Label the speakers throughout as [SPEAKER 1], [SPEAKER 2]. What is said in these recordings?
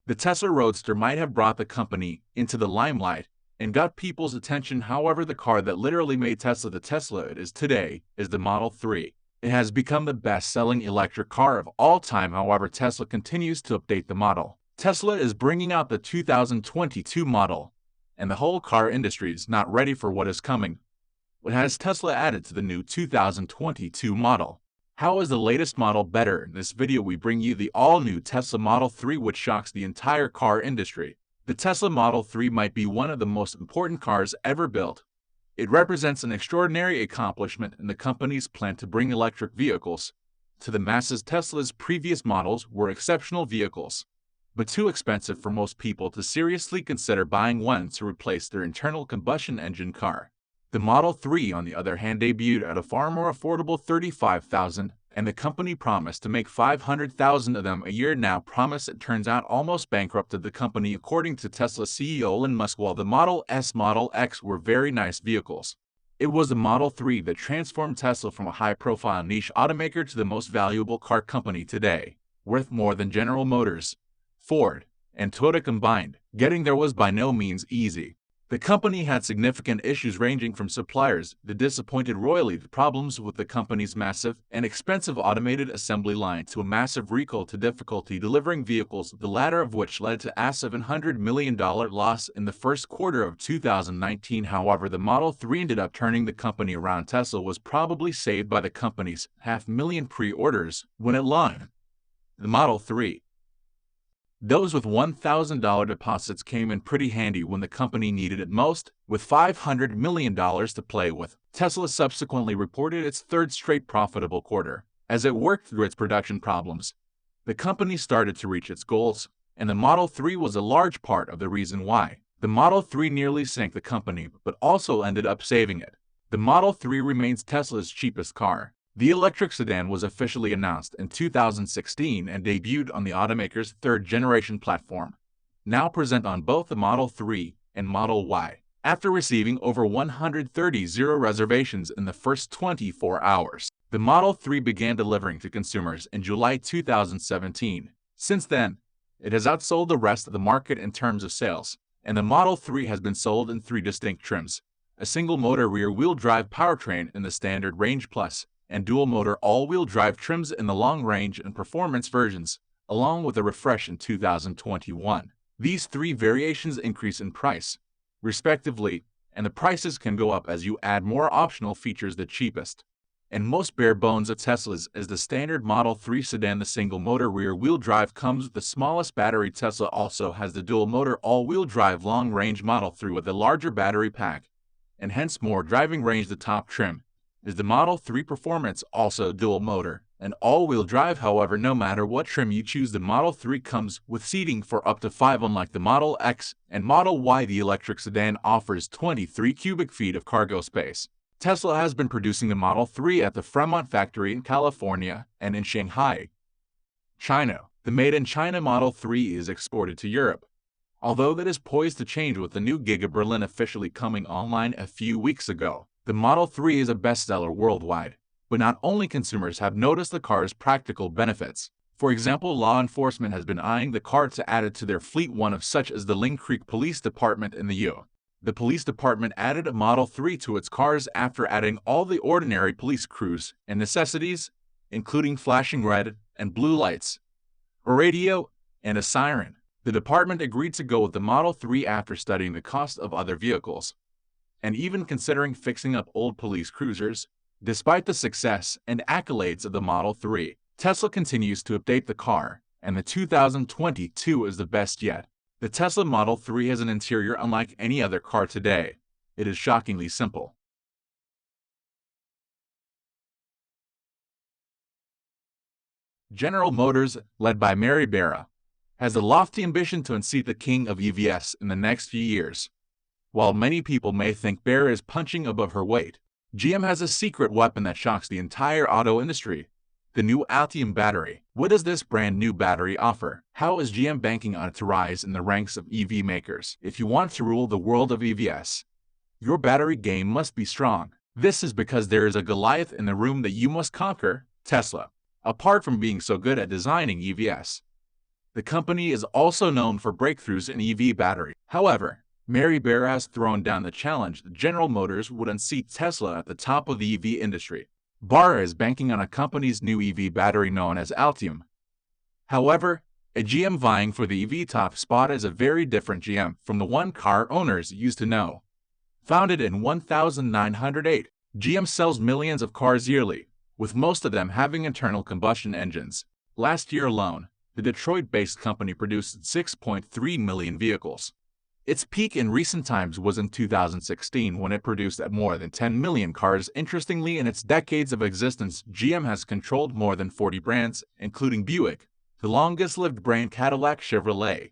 [SPEAKER 1] The Tesla Roadster might have brought the company into the limelight and got people's attention. However, the car that literally made Tesla the Tesla it is today is the Model 3. It has become the best-selling electric car of all time. However, Tesla continues to update the model. Tesla is bringing out the 2022 model, and the whole car industry is not ready for what is coming. What has Tesla added to the new 2022 model? How is the latest model better? In this video we bring you the all-new Tesla Model 3, which shocks the entire car industry. The Tesla Model 3 might be one of the most important cars ever built. It represents an extraordinary accomplishment in the company's plan to bring electric vehicles to the masses. Tesla's previous models were exceptional vehicles, but too expensive for most people to seriously consider buying one to replace their internal combustion engine car. The Model 3, on the other hand, debuted at a far more affordable $35,000, and the company promised to make 500,000 of them a year. Now promise, it turns out, almost bankrupted the company, according to Tesla CEO Elon Musk. While the Model S, Model X were very nice vehicles, it was the Model 3 that transformed Tesla from a high-profile niche automaker to the most valuable car company today, worth more than General Motors, Ford, and Toyota combined. Getting there was by no means easy. The company had significant issues ranging from suppliers, the disappointed royalty, problems with the company's massive and expensive automated assembly line, to a massive recall, to difficulty delivering vehicles, the latter of which led to a $700 million loss in the first quarter of 2019. However, the Model 3 ended up turning the company around. Tesla was probably saved by the company's 500,000 pre-orders when it launched the Model 3. Those with $1,000 deposits came in pretty handy when the company needed it most, with $500 million to play with. Tesla subsequently reported its third straight profitable quarter. As it worked through its production problems, the company started to reach its goals, and the Model 3 was a large part of the reason why. The Model 3 nearly sank the company, but also ended up saving it. The Model 3 remains Tesla's cheapest car. The electric sedan was officially announced in 2016 and debuted on the automaker's third-generation platform, now present on both the Model 3 and Model Y. After receiving over 130 reservations in the first 24 hours, the Model 3 began delivering to consumers in July 2017. Since then, it has outsold the rest of the market in terms of sales, and the Model 3 has been sold in 3 distinct trims: a single-motor rear-wheel drive powertrain in the standard range plus, and dual-motor all-wheel drive trims in the long-range and performance versions, along with a refresh in 2021. These 3 variations increase in price, respectively, and the prices can go up as you add more optional features. The cheapest and most bare bones of Tesla's is the standard Model 3 sedan. The single-motor rear-wheel drive comes with the smallest battery. Tesla also has the dual-motor all-wheel drive long-range Model 3 with a larger battery pack, and hence more driving range. The top trim is the Model 3 Performance, also dual motor and all-wheel drive. However, no matter what trim you choose, the Model 3 comes with seating for up to 5. Unlike the Model X and Model Y, the electric sedan offers 23 cubic feet of cargo space. Tesla has been producing the Model 3 at the Fremont factory in California and in Shanghai, China. The made-in-China Model 3 is exported to Europe, although that is poised to change with the new Giga Berlin officially coming online a few weeks ago. The Model 3 is a bestseller worldwide, but not only consumers have noticed the car's practical benefits. For example, law enforcement has been eyeing the car to add it to their fleet, one of such as the Lynn Creek Police Department in the U.S. The police department added a Model 3 to its cars after adding all the ordinary police crews and necessities, including flashing red and blue lights, a radio, and a siren. The department agreed to go with the Model 3 after studying the cost of other vehicles, and even considering fixing up old police cruisers. Despite the success and accolades of the Model 3, Tesla continues to update the car, and the 2022 is the best yet. The Tesla Model 3 has an interior unlike any other car today. It is shockingly simple. General Motors, led by Mary Barra, has the lofty ambition to unseat the king of EVs in the next few years. While many people may think Bara is punching above her weight, GM has a secret weapon that shocks the entire auto industry: the new Altium battery. What does this brand new battery offer? How is GM banking on it to rise in the ranks of EV makers? If you want to rule the world of EVs, your battery game must be strong. This is because there is a Goliath in the room that you must conquer: Tesla. Apart from being so good at designing EVs, The company is also known for breakthroughs in EV battery. However, Mary Barra has thrown down the challenge that General Motors would unseat Tesla at the top of the EV industry. Bara is banking on a company's new EV battery known as Altium. However, a GM vying for the EV top spot is a very different GM from the one car owners used to know. Founded in 1908, GM sells millions of cars yearly, with most of them having internal combustion engines. Last year alone, the Detroit-based company produced 6.3 million vehicles. Its peak in recent times was in 2016 when it produced at more than 10 million cars. Interestingly, in its decades of existence, GM has controlled more than 40 brands, including Buick, the longest-lived brand Cadillac, Chevrolet,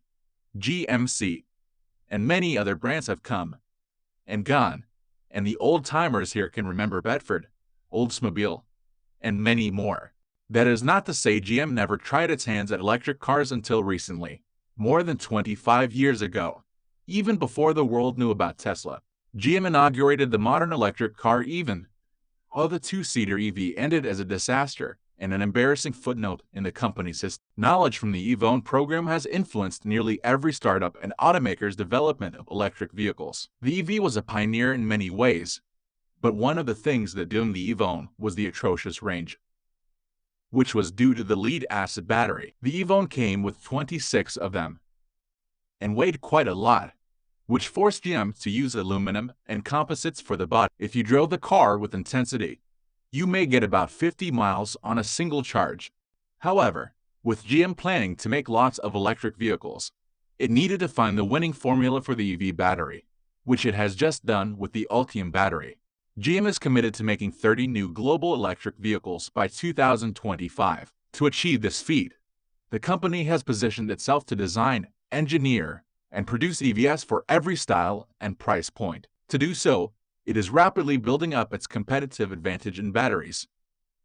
[SPEAKER 1] GMC, and many other brands have come and gone, and the old-timers here can remember Bedford, Oldsmobile, and many more. That is not to say GM never tried its hands at electric cars until recently, more than 25 years ago. Even before the world knew about Tesla, GM inaugurated the modern electric car even though the two-seater EV ended as a disaster and an embarrassing footnote in the company's history. Knowledge from the EVON program has influenced nearly every startup and automaker's development of electric vehicles. The EV was a pioneer in many ways, but one of the things that doomed the EVON was the atrocious range, which was due to the lead-acid battery. The EVON came with 26 of them and weighed quite a lot, which forced GM to use aluminum and composites for the body. If you drove the car with intensity, you may get about 50 miles on a single charge. However, with GM planning to make lots of electric vehicles, it needed to find the winning formula for the EV battery, which it has just done with the Altium battery. GM is committed to making 30 new global electric vehicles by 2025. To achieve this feat, the company has positioned itself to design, engineer, and produce EVs for every style and price point. To do so, it is rapidly building up its competitive advantage in batteries,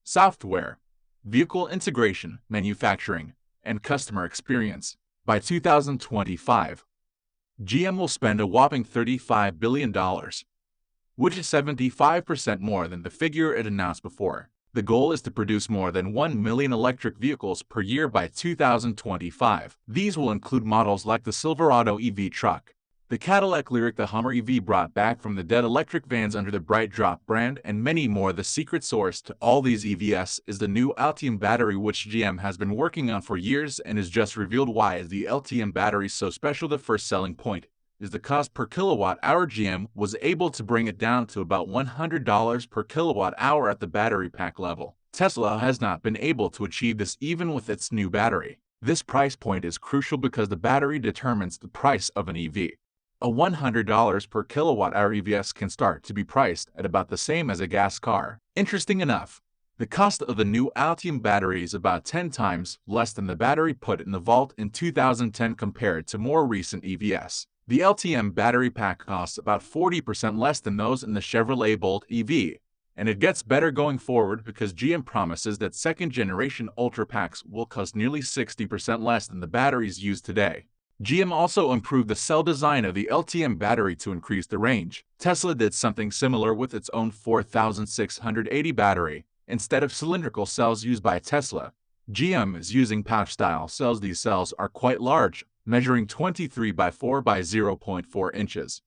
[SPEAKER 1] software, vehicle integration, manufacturing, and customer experience. By 2025, GM will spend a whopping $35 billion, which is 75% more than the figure it announced before. The goal is to produce more than 1 million electric vehicles per year by 2025. These will include models like the Silverado EV truck, the Cadillac Lyriq, the Hummer EV brought back from the dead, electric vans under the Bright Drop brand, and many more. The secret source to all these EVs is the new Altium battery, which GM has been working on for years and is just revealed. Why is the Altium battery so special? The first selling point is the cost per kilowatt hour. GM was able to bring it down to about $100 per kilowatt hour at the battery pack level. Tesla has not been able to achieve this even with its new battery. This price point is crucial because the battery determines the price of an EV. A $100 per kilowatt hour EVs can start to be priced at about the same as a gas car. Interesting enough, the cost of the new Altium battery is about 10 times less than the battery put in the vault in 2010 compared to more recent EVs. The Altium battery pack costs about 40% less than those in the Chevrolet Bolt EV, and it gets better going forward because GM promises that second-generation Ultra packs will cost nearly 60% less than the batteries used today. GM also improved the cell design of the Altium battery to increase the range. Tesla did something similar with its own 4680 battery. Instead of cylindrical cells used by Tesla, GM is using pouch-style cells. These cells are quite large, measuring 23 by 4 by 0.4 inches.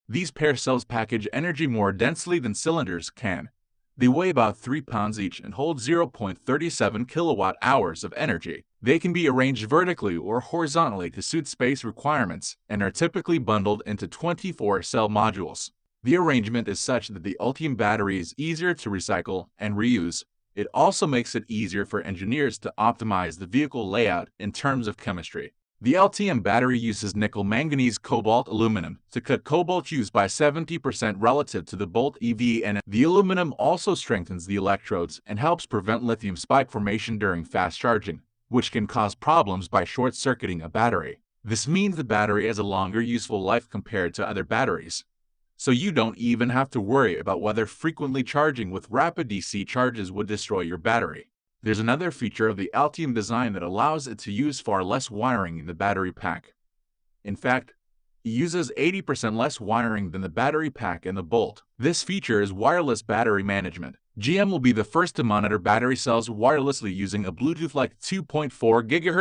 [SPEAKER 1] These pair cells package energy more densely than cylinders can. They weigh about 3 pounds each and hold 0.37 kilowatt hours of energy. They can be arranged vertically or horizontally to suit space requirements and are typically bundled into 24-cell modules. The arrangement is such that the Altium battery is easier to recycle and reuse. It also makes it easier for engineers to optimize the vehicle layout in terms of chemistry. The Altium battery uses nickel manganese cobalt aluminum to cut cobalt use by 70% relative to the Bolt EV, and the aluminum also strengthens the electrodes and helps prevent lithium spike formation during fast charging, which can cause problems by short-circuiting a battery. This means the battery has a longer useful life compared to other batteries, so you don't even have to worry about whether frequently charging with rapid DC charges would destroy your battery. There's another feature of the Altium design that allows it to use far less wiring in the battery pack. In fact, it uses 80% less wiring than the battery pack and the Bolt. This feature is wireless battery management. GM will be the first to monitor battery cells wirelessly using a Bluetooth-like 2.4 GHz